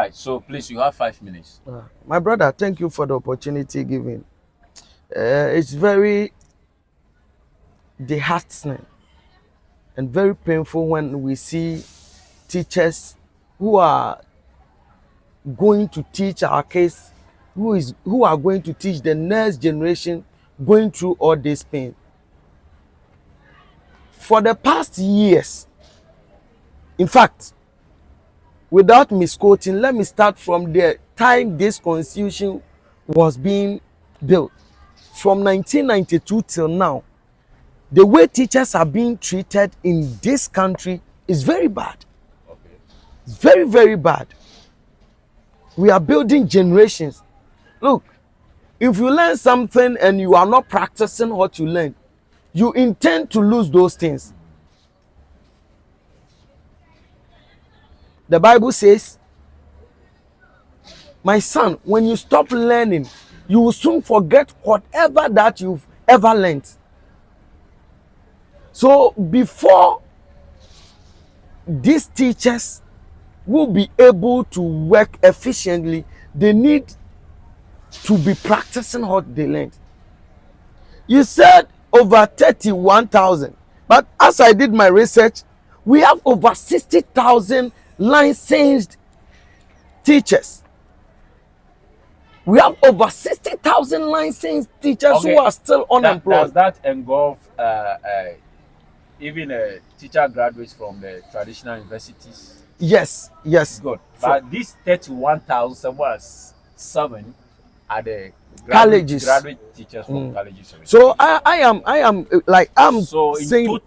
right, so please, you have 5 minutes. My brother, thank you for the opportunity given. It's very disheartening and very painful when we see teachers who are going to teach our case, who are going to teach the next generation, going through all this pain. For the past years, in fact, without misquoting, let me start from the time this constitution was being built. From 1992 till now, the way teachers are being treated in this country is very bad. Okay. It's very, very bad. We are building generations. Look, if you learn something and you are not practicing what you learn, you intend to lose those things. The Bible says, my son, when you stop learning, you will soon forget whatever that you've ever learned. So before these teachers will be able to work efficiently, they need to be practicing what they learned. You said over 31,000, but as I did my research, we have over 60,000 licensed teachers. We have over 60,000 licensed teachers who are still unemployed. Does that engulf even teacher graduates from the traditional universities? Yes, yes. Good. But these 31,707 are the colleges, graduate teachers from colleges. So I'm so saying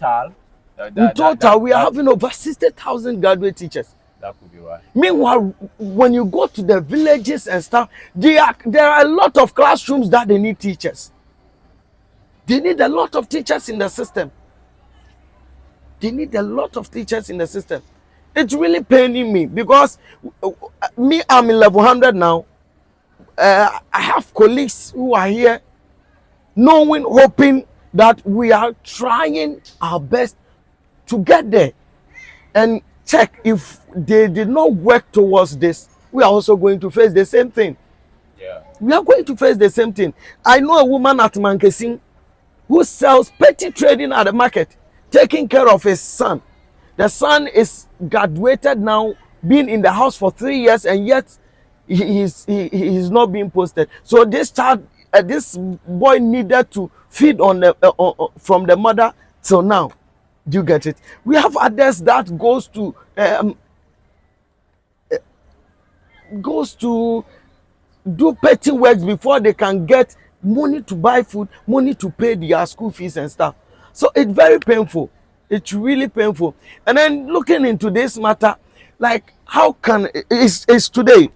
in total we are having over 60,000 graduate teachers. That could be right. Meanwhile, when you go to the villages and stuff, there are a lot of classrooms that they need teachers. They need a lot of teachers in the system. They need a lot of teachers in the system. It's really paining me because I'm in level 100 now. I have colleagues who are here knowing, hoping that we are trying our best to get there. And check, if they did not work towards this, we are also going to face the same thing. Yeah. We are going to face the same thing. I know a woman at Mankesin who sells petty trading at the market, taking care of his son. The son is graduated now, been in the house for 3 years, and yet he is not being posted. So this child, this boy needed to feed on the from the mother till now. Do you get it? We have others that goes to do petty works before they can get money to buy food, money to pay their school fees and stuff. So it's very painful. It's really painful. And then looking into this matter, like how can it's today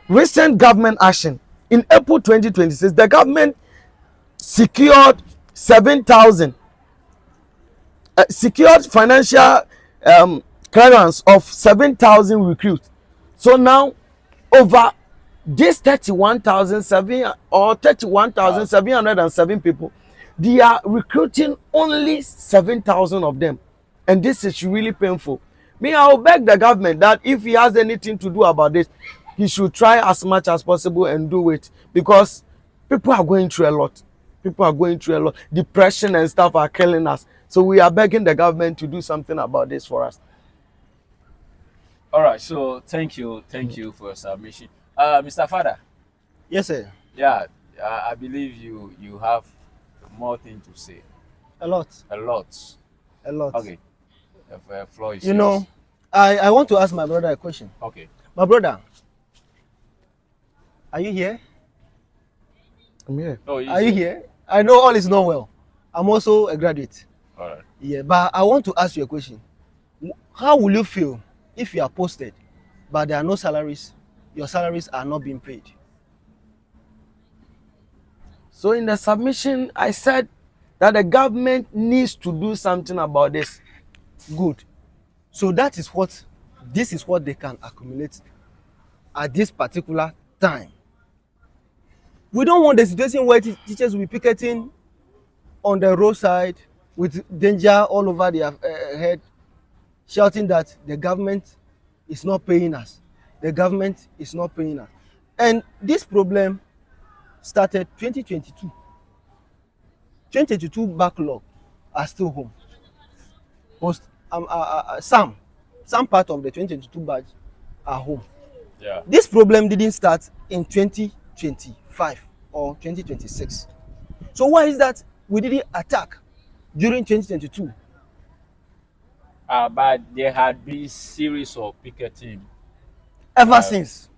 recent government action in April 2026, the government secured 7,000 secured financial clearance of 7,000 recruits. So now over this 31,707 people, they are recruiting only 7,000 of them, and this is really painful. Me, I will beg the government that if he has anything to do about this, he should try as much as possible and do it, because people are going through a lot. People are going through a lot. Depression and stuff are killing us. So we are begging the government to do something about this for us. All right. So thank you for your submission, Mr. Father. Yes, sir. Yeah, I believe you have more thing to say. A lot. A lot. A lot. Okay. The floor is You yours. know, I want to ask my brother a question. Okay. My brother, are you here? I'm here. Oh, Are you here? I know all is not well. I'm also a graduate. All right. Yeah, but I want to ask you a question. How will you feel if you are posted, but there are no salaries? Your salaries are not being paid. So in the submission, I said that the government needs to do something about this. Good. So this is what they can accumulate at this particular time. We don't want the situation where teachers will be picketing on the roadside with danger all over their head, shouting that the government is not paying us. The government is not paying us. And this problem started 2022. 2022 backlog are still home. Most some part of the 2022 batch are home. Yeah. This problem didn't start in 2025 or 2026. So why is that we didn't attack during 2022? But there had been series of picketing. Ever since.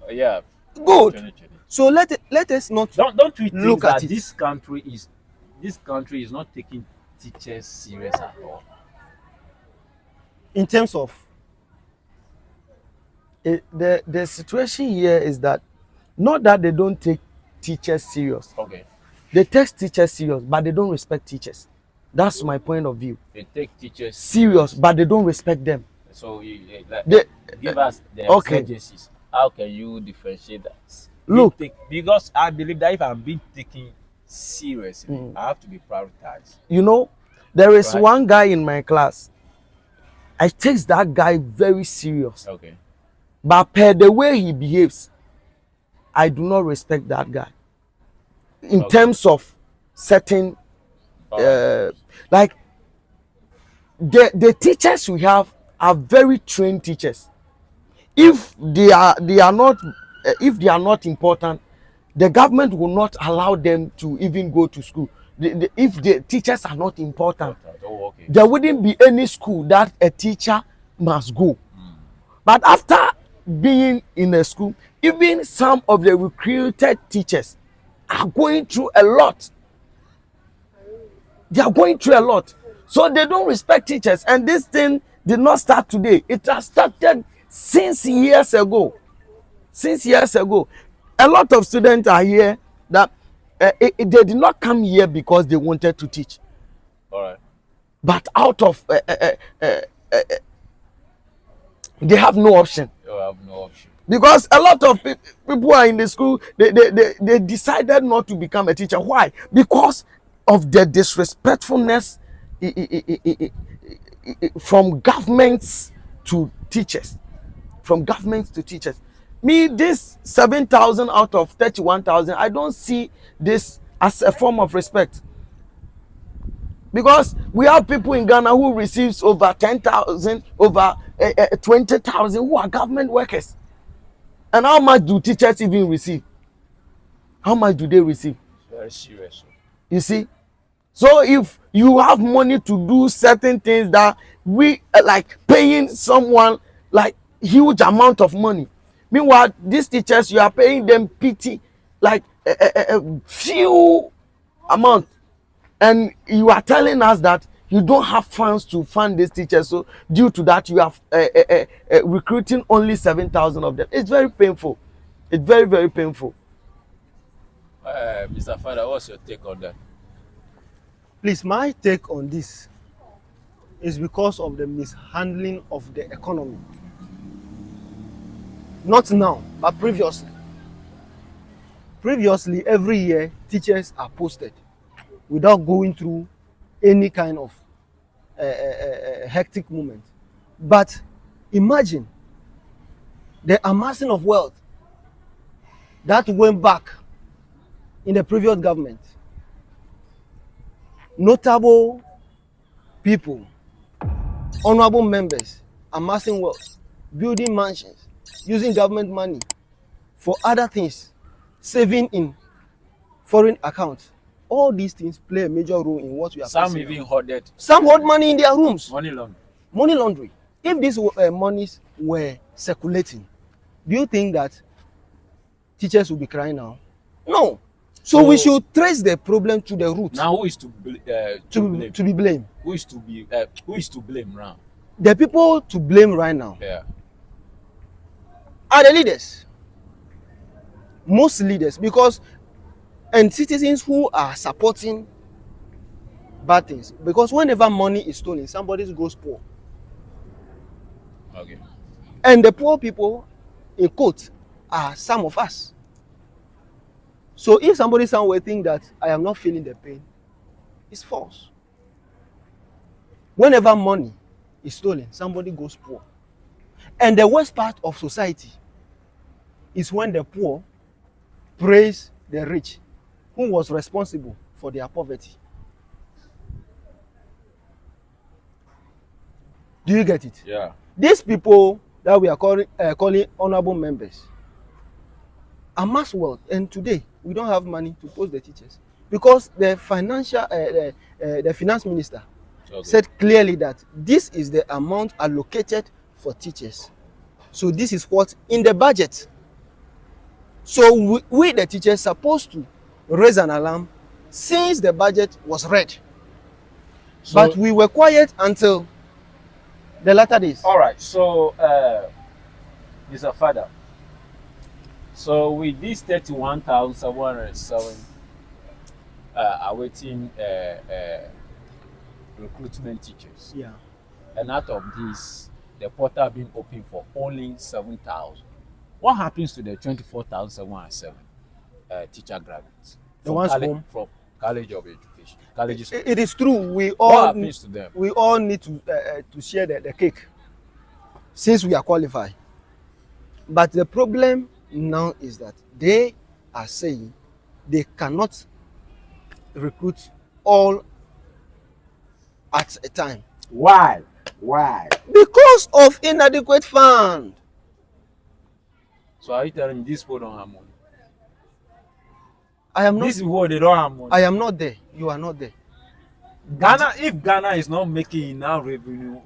Yeah. Good. 2020. So let us not Don't we think look that at it. this country is not taking teachers serious at all? In terms of The situation here is that not that they don't take teachers serious. Okay. They take teachers serious, but they don't respect teachers. That's my point of view. They take teachers Serious, but they don't respect them. So like, They, give us the okay. exigencies. How can you differentiate that? Look. Because I believe that if I'm being taken seriously, I have to be prioritized. You know, there is Right. one guy in my class. I take that guy very serious. Okay. But per the way he behaves, I do not respect that guy. In terms of certain, like the teachers we have are very trained teachers. If they are not, if they are not important, the government will not allow them to even go to school. If the teachers are not important, Oh, okay. there wouldn't be any school that a teacher must go. But after being in a school, even some of the recruited teachers are going through a lot. They are going through a lot. So they don't respect teachers. And this thing did not start today. It has started since years ago. Since years ago. A lot of students are here that they did not come here because they wanted to teach. All right. But out of they have no option. You have no option. Because a lot of people are in the school, they decided not to become a teacher. Why? Because of the disrespectfulness from governments to teachers. From governments to teachers. Me, this 7,000 out of 31,000, I don't see this as a form of respect. Because we have people in Ghana who receives over 10,000, over 20,000 who are government workers. And how much do teachers even receive? How much do they receive? It's very serious. You see? So if you have money to do certain things that we like paying someone like huge amount of money. Meanwhile, these teachers, you are paying them pity like a few amount. And you are telling us that you don't have funds to fund these teachers. So due to that, you have recruiting only 7,000 of them. It's very painful. It's very, very painful. Mr. Father, what's your take on that? Please, my take on this is because of the mishandling of the economy. Not now, but previously. Previously, every year, teachers are posted without going through any kind of hectic moment. But imagine the amassing of wealth that went back in the previous government. Notable people, honorable members, amassing wealth, building mansions, using government money for other things, saving in foreign accounts. All these things play a major role in what we are Some facing. even hoarded. Some hold money in their rooms. Money laundering. Money laundering. If these monies were circulating, do you think that teachers will be crying now? No. So we should trace the problem to the root. Now, who is to blame? To be blamed. Who is to blame now? The people to blame right now Yeah. are the leaders. Most leaders, because and citizens who are supporting bad things. Because whenever money is stolen, somebody goes poor. Okay. And the poor people, in quote, are some of us. So if somebody somewhere think that I am not feeling the pain, it's false. Whenever money is stolen, somebody goes poor. And the worst part of society is when the poor praise the rich who was responsible for their poverty. Do you get it? Yeah. These people that we are calling honorable members amass wealth, and today we don't have money to post the teachers because the finance minister said clearly that this is the amount allocated for teachers. So this is what in the budget. So we the teachers supposed to raise an alarm since the budget was read. So, but we were quiet until the latter days. All right. So, Mr. Father, so with this 31,707 awaiting recruitment teachers, yeah, and out of this, the portal being open for only 7,000. What happens to the 24,707 teacher graduates? The ones from College of Education, colleges. It is true. What happens to them? We all need to share the cake, since we are qualified. But the problem now is that they are saying they cannot recruit all at a time. Why? Why? Because of inadequate fund. So are you telling me these people don't have money? I am not. These people, they don't have money. I am not there. You are not there. Ghana, if Ghana is not making enough revenue,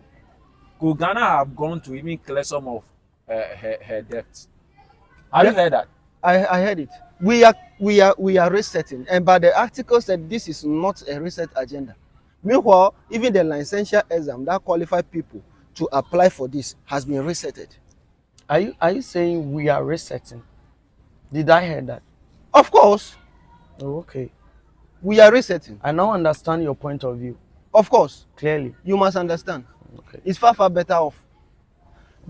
could Ghana have gone to even clear some of her debts? Have you heard that? I heard it. We are resetting, and but the article said this is not a reset agenda. Meanwhile, even the licensure exam that qualified people to apply for this has been resetted. Are you saying we are resetting? Did I hear that? Of course. Oh, okay. We are resetting. I now understand your point of view. Of course. Clearly. You must understand. Okay. It's far better off.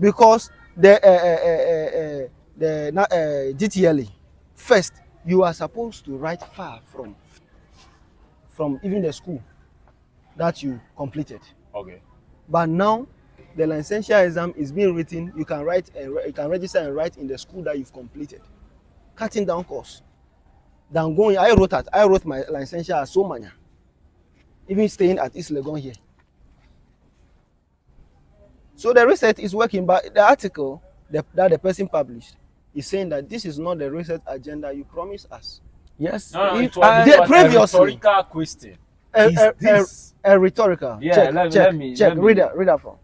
Because the GTLE, first, you are supposed to write far from even the school that you completed. Okay. But now, the licensure exam is being written. You can write, you can register and write in the school that you've completed, cutting down costs. Than going, I wrote my licensure at Somanya, even staying at East Legon here. So the research is working, but the article that the person published is saying that this is not the research agenda you promised us. Yes. No, if it was previously, a rhetorical question. A rhetorical. Yeah, check, let me read that from.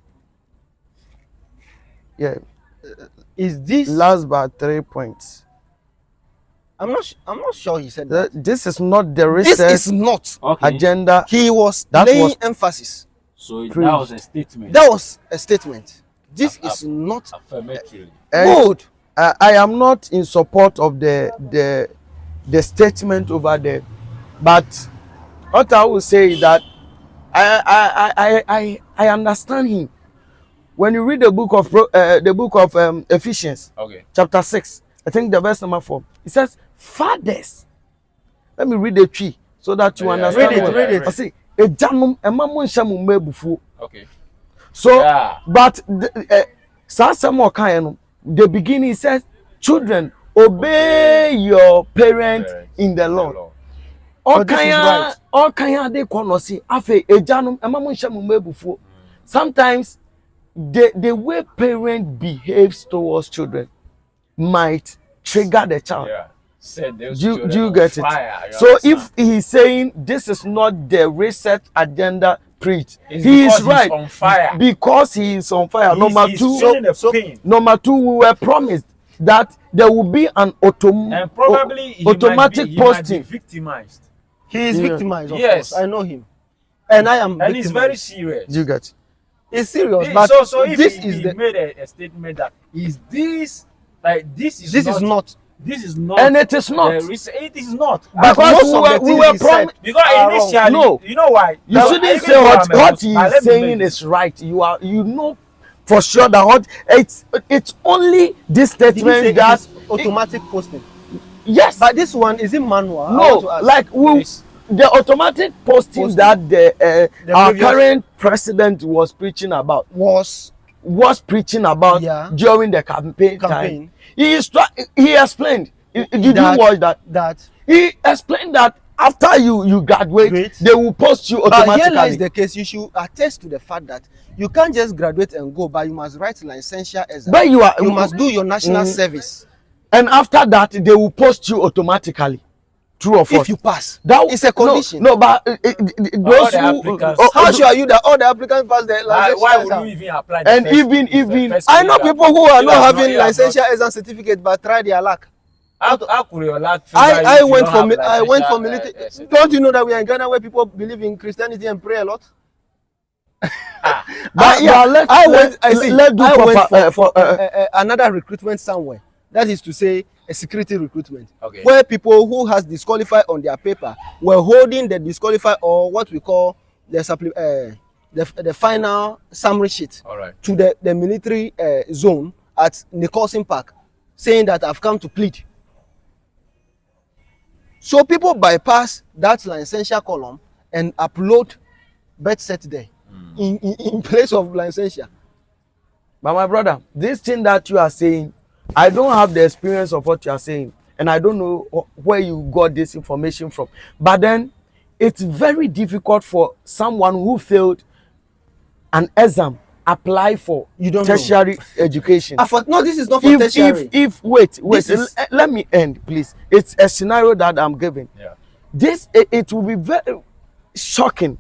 Yeah. Is this last but 3 points? I'm not sure he said that. This is not the research This is not agenda. He was laying emphasis. So that was a statement. That was a statement. This is not affirmative. Good. I am not in support of the statement over there, but what I will say is that I understand him. When you read the book of Ephesians, okay, chapter 6, I think the verse number 4, it says, "Fathers." Let me read the tree so that you understand. Read it. I say, okay. So, yeah. But the beginning says, "Children, obey your parents in the Lord." Sometimes the way parent behaves towards children might trigger the child. Yeah. Do you get it? So if he's saying this is not the research agenda preached, he is right. On fire. Because he is on fire. Number two, we were promised that there will be an automatic posting. Victimized. He is victimized. Of yes, course. I know him, and I am. And it's very serious. You get it? It's serious. But so if this he made a statement that this is not. This is not, and it is not. It is not. Because we were promised. Because initially, no, you know why? You shouldn't say what he is saying is right. You know for sure that it's only this statement that automatic posting. Yes, but this one is it manual? No, like the automatic posting that our current president was preaching about was was preaching about during the campaign time. He explained. Did you watch that? He explained that after you graduate, they will post you automatically. Here lies the case. You should attest to the fact that you can't just graduate and go, but you must write licentiate exam. But you must do your national service. And after that, they will post you automatically. True or false? If you pass, that is a condition. No, but those who how sure are you that all the applicants pass the licentiate why would you even apply? And even I know people who are not having licentiate exam certificate but try their luck. How could your luck? I went for military. Don't you know that we are in Ghana where people believe in Christianity and pray a lot? Let's do for another recruitment somewhere. That is to say, a security recruitment, where people who has disqualified on their paper were holding the disqualified, or what we call the final summary sheet to the military zone at Nicholson Park, saying that I've come to plead. So people bypass that licensure column and upload birth set there in place of licensure. But my brother, this thing that you are saying, I don't have the experience of what you are saying, and I don't know where you got this information from. But then, it's very difficult for someone who failed an exam apply for tertiary education. No, this is not for tertiary. Wait, let me end, please. It's a scenario that I'm giving. Yeah. It will be very shocking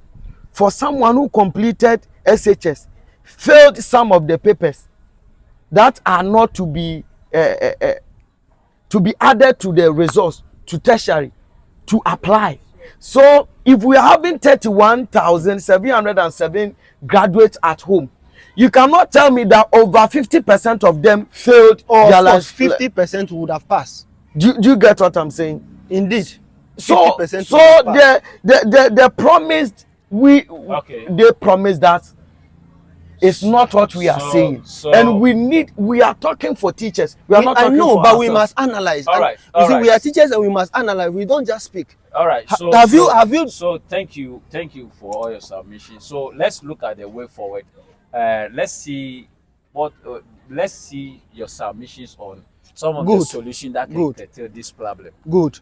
for someone who completed SHS, failed some of the papers that are not to be added to the results to tertiary to apply. So if we are having 31,707 graduates at home, you cannot tell me that over 50% of them failed. Or 50% would have passed. Do you get what I'm saying? Indeed. So the promised they promised that it's not what we are saying, and we are talking for teachers. We are not talking for but ourselves. we must analyze. All right. We are teachers and we must analyze. We don't just speak. All right. So have you? So thank you for all your submissions. So let's look at the way forward. Let's see your submissions on some of the solutions that can tackle this problem. Good.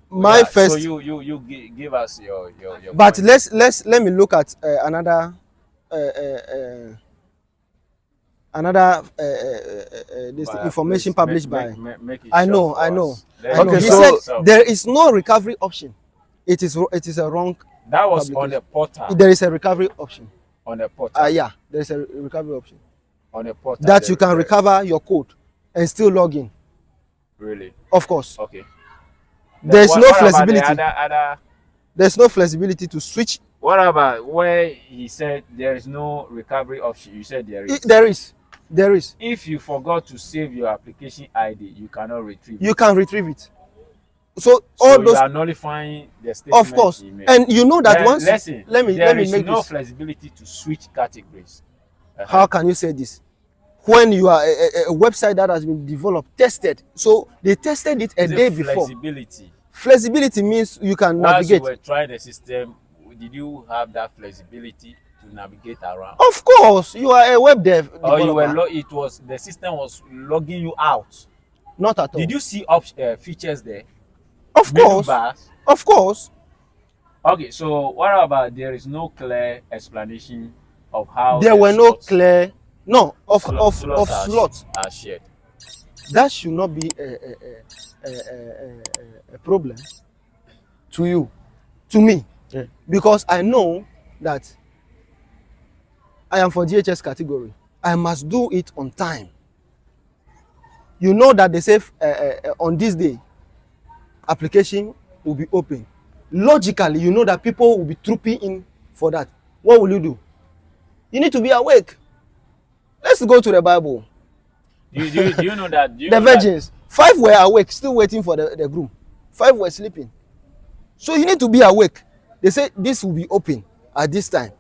My first. So you give us your. But let me look at another this information published by. I know. Okay, he said there is no recovery option. It is a wrong. That was on the portal. There is a recovery option. On the portal. Yeah, there is a recovery option. On the portal. That you can recover your code and still log in. Really? Of course. Okay. There's no flexibility. There's no flexibility to switch. What about where he said there is no recovery option? You said there is. There is. If you forgot to save your application ID, you cannot retrieve it. You can retrieve it. So all those you are nullifying the statement. Of course. And you know that once let me make no this. Flexibility to switch categories. How can you say this? When you are a website that has been developed, tested. So they tested it a day before. Flexibility means you can navigate. As you were trying the system, did you have that flexibility to navigate around? Of course, you are a web dev. Or you were the system was logging you out. Not at all. Did you see features there? Of course. Of course. Okay, so what about there is no clear explanation of how there were no clear of slots are shared? That should not be a problem to you, to me, because I know that I am for GHS category. I must do it on time. You know that they say on this day application will be open. Logically, you know that people will be trooping in for that. What will you do? You need to be awake. Let's go to the Bible. Do you know that? The virgins, 5 were awake, still waiting for the groom. 5 were sleeping. So you need to be awake. They say this will be open at this time.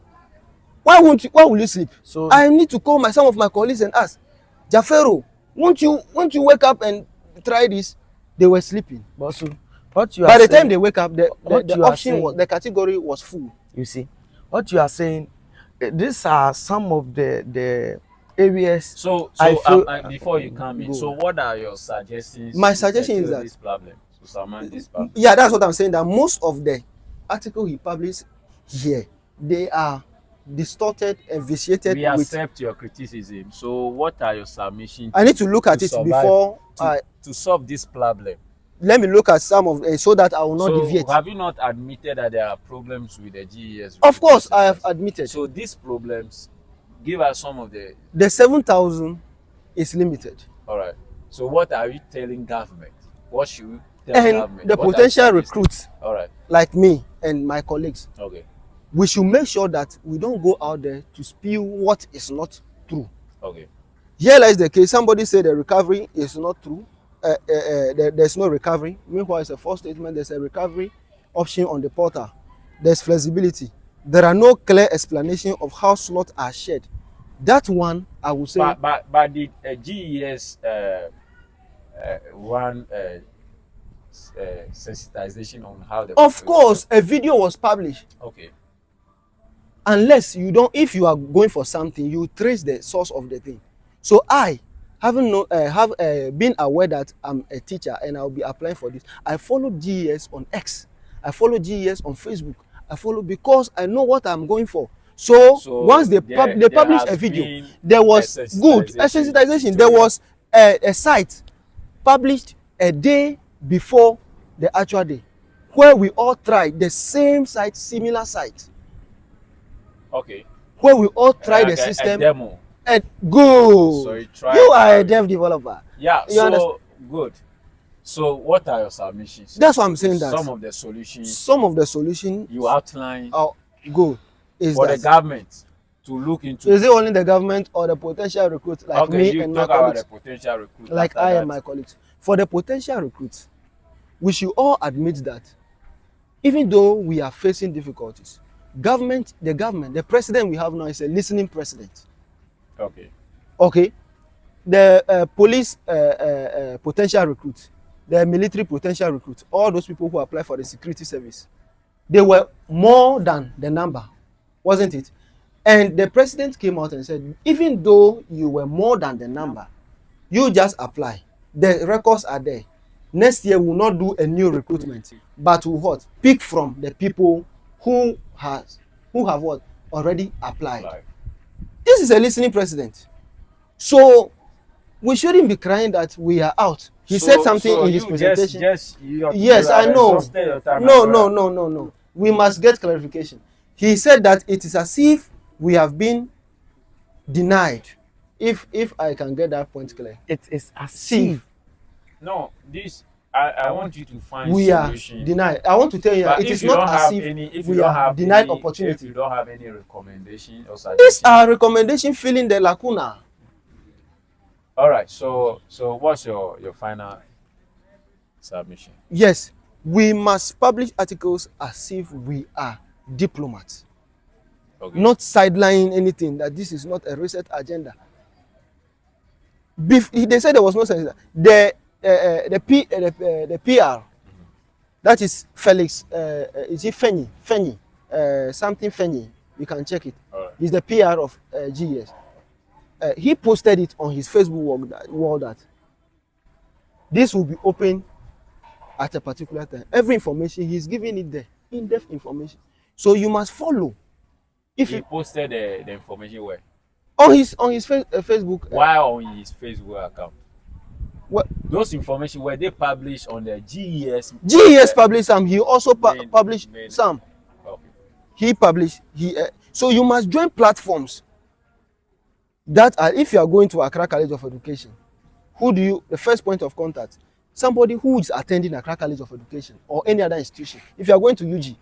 Why will you sleep? So I need to call some of my colleagues and ask, Jafero, won't you wake up and try this? They were sleeping. But so by the time they wake up, the option was, the category was full. You see, what you are saying, these are some of the areas. So I feel before you come in, go. so what are your suggestions? My to suggestion is settle that this problem, to surmount this problem. yeah, that's what I'm saying, that most of the article he published here, they are distorted and vitiated We with. accept your criticism. So what are your submissions? I need to look at it survive, before to solve this problem. let me look at some of so that I will not So deviate. have you not admitted that there are problems with the GES? Of course, I have recruitment admitted. So these problems, give us some of the. The 7,000 is limited. All right. So what are you telling government? What should we tell And government? the What are you potential suggesting? recruits All right. like me and my colleagues, Okay. we should make sure that we don't go out there to spew what is not true. Okay. Here lies the case. Somebody said the recovery is not true. There's no recovery. Meanwhile, it's a false statement. There's a recovery option on the portal. There's flexibility. There are no clear explanation of how slots are shared. That one, I would say. But did GES one sensitization on how the. Of course, a video was published. Okay. Unless you don't, if you are going for something, you trace the source of the thing. So I, been aware that I'm a teacher and I'll be applying for this, I follow GES on X. I follow GES on Facebook. I follow because I know what I'm going for. So once they published a video, there was a sensitization. There was a site published a day before the actual day, where we all tried the same site, similar site. Okay. Where we all tried the system. A demo. And go. So you are a dev developer. Yeah. You understand? Good. So what are your submissions? That's what I'm saying. That some of the solutions. Some of the solutions you outline. Go. Is for that the government to look into. Is it only the government or the potential recruits like me and my colleagues? The potential recruits. Like I and my colleagues. For the potential recruits, we should all admit that even though we are facing difficulties, the president we have now is a listening president. Okay. The police potential recruits, the military potential recruits, all those people who apply for the security service, they were more than the number, wasn't it? And the president came out and said, even though you were more than the number, you just apply. The records are there. Next year we will not do a new recruitment, but we what? Pick from the people who have what? Already applied. This is a listening president. So we shouldn't be crying that we are out. He said something in his presentation. Yes, I know. No. We must get clarification. He said that it is as if we have been denied. If I can get that point clear. It is as if. No, this I want you to find we solution. Are denied. I want to tell you that it is not as if we are denied opportunity. If you don't have any recommendation or suggestion. These are recommendations filling the lacuna. All right. So what's your final submission? Yes, we must publish articles as if we are diplomats. Okay. Not sidelining anything, that this is not a research agenda. They said there was no sense. The PR, that is Felix, is it Fenny? Something Fenny, you can check it. Right. He's the PR of GES. He posted it on his Facebook wall that this will be open at a particular time. Every information, he's giving it there, in-depth information. So you must follow. If he posted the information where? On his Facebook. Why on his Facebook account? What? Those information were they published on the GES? GES published some. He also published some. Okay. He published. So you must join platforms that are, if you are going to Accra College of Education, the first point of contact, somebody who is attending Accra College of Education or any other institution. If you are going to UG,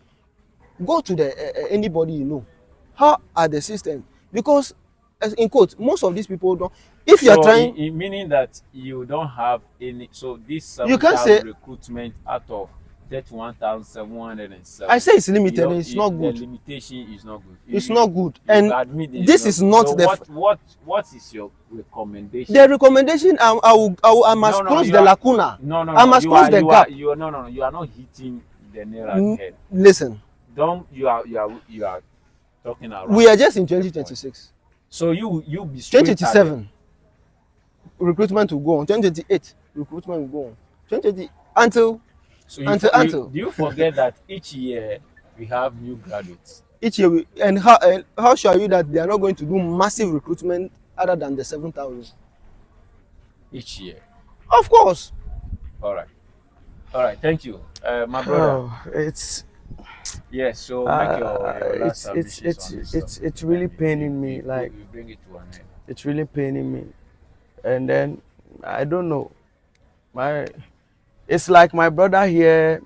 go to anybody you know. How are the systems? Because, as in quote, most of these people don't. If you are trying, meaning that you don't have any. So this you can say recruitment out of 31,707. I say it's limited. And it's not good. The limitation is not good. It's not good. And this is not so the. What is your recommendation? The recommendation, I must close the lacuna. I must close the gap. You are not hitting the nail on the head. Listen. You are talking around. We are just in 2026. So you be straight at it. 2027 recruitment will go on. 2028 recruitment will go on. 2020 until So until do you forget that each year we have new graduates? each year and how sure are you that they are not going to do massive recruitment other than the 7,000 Each year. of course. All right, thank you, my brother. Oh, it's Yes, so make your last submissions on this stuff. it's really paining me. Like, you bring it to an end. it's really paining me, and then I don't know. It's like my brother here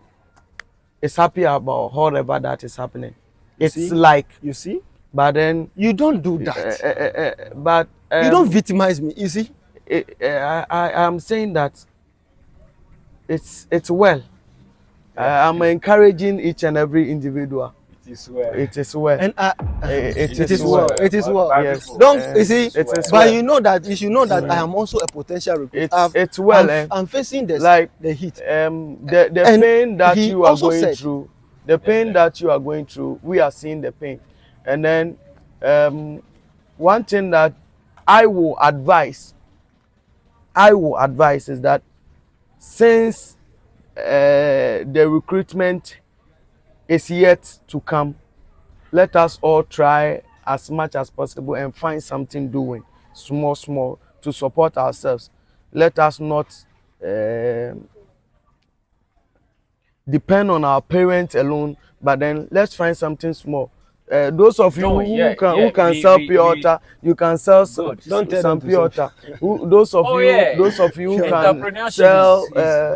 is happy about whatever that is happening. It's See? like, You see, but then you don't do that. but You don't victimize me. You see, I am saying that it's well. I'm encouraging each and every individual. It is well. It is well. and It it is well. It is well. Yes. Don't you see? It is But well. you know that you should know that I am also a potential recruiter. It's well. I'm facing this Like, the heat. The And pain that he you are also going said- through, the pain that you are going through, we are seeing the pain. And then one thing that I will advise is that since the recruitment is yet to come, let us all try as much as possible and find something doing, small, to support ourselves. Let us not depend on our parents alone, but then let's find something small. Those of you who can sell pure water, you can sell some Don't tell them to pure water. Those of you who can Entrepreneurship sell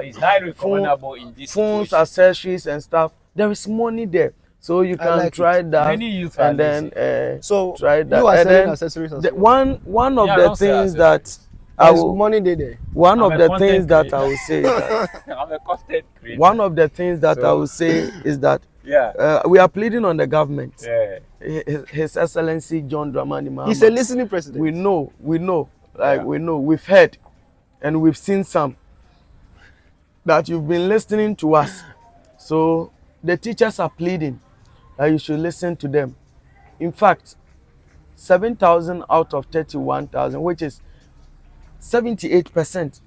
is highly recommendable in this phones, situation. accessories and stuff. There is money there, so you can like try it. that. Many youth are And then So try that. you are And selling then accessories as the, well. one of Yeah, the don't sell things that There's money there. one I'm of a the content things that creator. I will say is that I'm a content creator. one of the things that I So- will say is that Yeah. we are pleading on the government. Yeah. His Excellency John Dramani Mahama. He's a listening president. We know, Yeah. we know, we've heard, and we've seen some that you've been listening to us. So the teachers are pleading that you should listen to them. In fact, 7,000 out of 31,000, which is 78%,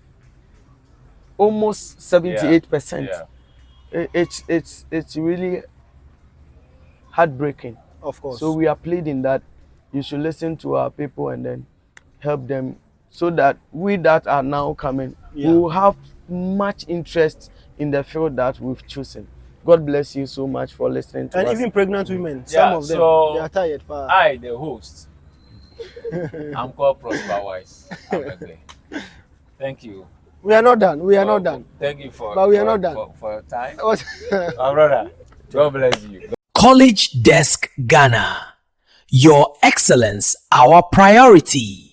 almost 78%. Yeah. It's really heartbreaking. Of course. So we are pleading that you should listen to our people and then help them, so that we that are now coming will have much interest in the field that we've chosen. God bless you so much for listening to and us. even pregnant women, some of them, so they are tired. I, the host, I'm called Prosper Wise. I'm a guy. Thank you. We are not done. We are not done. Thank you for But we are not done. for your time. My brother, God bless you. College Desk Ghana. Your excellence, our priority.